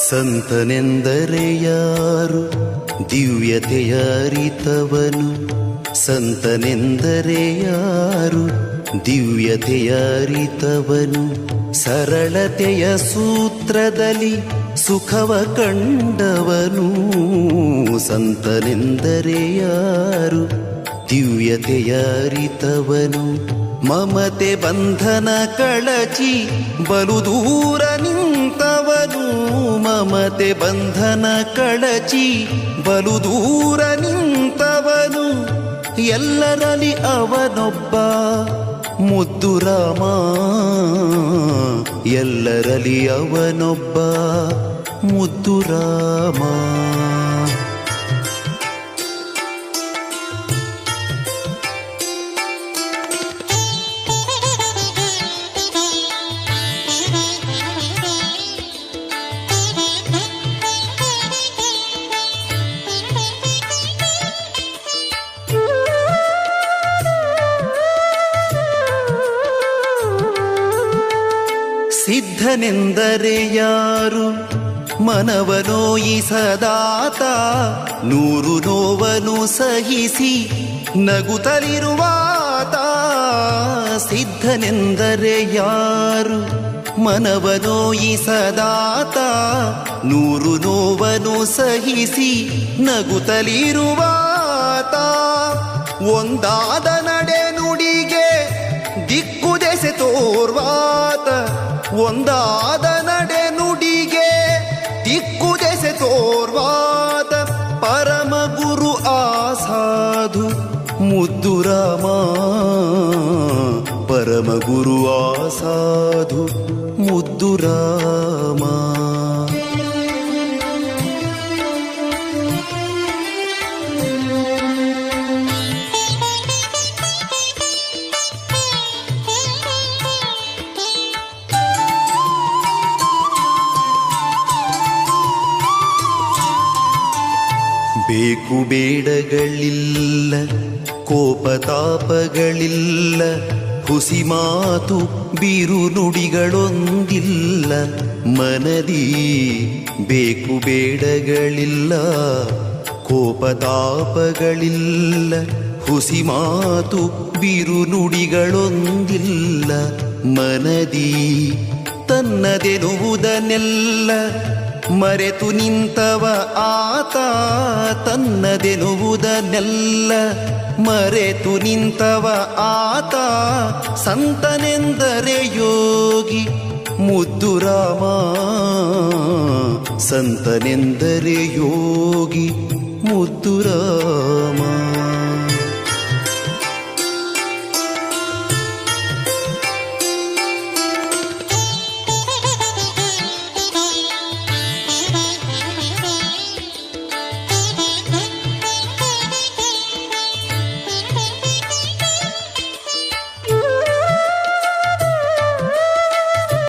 ಸಂತನೆಂದರೆ ಯಾರು ದಿವ್ಯತೆಯ ಅರಿತವನು, ಸಂತನೆಂದರೆ ಯಾರು ದಿವ್ಯತೆಯ ಅರಿತವನು, ಸರಳತೆಯ ಸೂತ್ರದಲ್ಲಿ ಸುಖವ ಕಂಡವನು, ಸಂತನೆಂದರೆ ಯಾರು ದಿವ್ಯತೆಯ ಅರಿತವನು, ಮಮತೆ ಬಂಧನ ಕಳಚಿ ಬಲು ದೂರ ನಿಂತವನು, ಮಮತೆ ಬಂಧನ ಕಳಚಿ ಬಲು ದೂರ ನಿಂತವನು, ಎಲ್ಲರಲ್ಲಿ ಅವನೊಬ್ಬ ಮುದ್ದು ರಾಮ, ಎಲ್ಲರಲ್ಲಿ ಅವನೊಬ್ಬ ಮುದ್ದು ರಾಮ. ಸಿದ್ಧನೆಂದರೆ ಯಾರು ಮನವನೋಯಿಸದಾತ, ನೂರು ನೋವನ್ನು ಸಹಿಸಿ ನಗುತ್ತಲಿರುವಾತ, ಸಿದ್ಧನೆಂದರೆ ಯಾರು ಮನವನೋಯಿಸದಾತ, ನೂರು ನೋವನ್ನು ಸಹಿಸಿ ನಗುತ್ತಲಿರುವಾತ, ಒಂದಾದ ನಡೆ ನುಡಿಗೆ ದಿಕ್ಕು ದೆಸೆ ತೋರ್ವಾತ, ಒಂದಾದ ನಡೆ ನುಡಿಗೆ ದಿಕ್ಕು ದೆಸೆ ತೋರ್ವಾತ, ಪರಮ ಗುರು ಆಸಾಧು ಮುದ್ದು ರಾಮ, ಪರಮ ಗುರು ಆಸಾಧು ಮುದ್ದು ರಾಮ. ಬೇಕು ಬೇಡಗಳಿಲ್ಲ, ಕೋಪತಾಪಗಳಿಲ್ಲ, ಹುಸಿ ಮಾತು ಬಿರು ನುಡಿಗಳೊಂದಿಲ್ಲ, ಮನದಿ ಬೇಕು ಬೇಡಗಳಿಲ್ಲ, ಕೋಪತಾಪಗಳಿಲ್ಲ, ಹುಸಿ ಮಾತು ಬಿರು ನುಡಿಗಳೊಂದಿಲ್ಲ, ಮನದಿ ತನ್ನದೆನುವುದನ್ನೆಲ್ಲ ಮರೆತು ನಿಂತವ ಆತ, ತನ್ನದೆನುವುದನ್ನೆಲ್ಲ ಮರೆತು ನಿಂತವ ಆತ, ಸಂತನೆಂದರೆ ಯೋಗಿ ಮುದ್ದು ರಾಮ, ಸಂತನೆಂದರೆ ಯೋಗಿ ಮುದ್ದು ರಾಮ.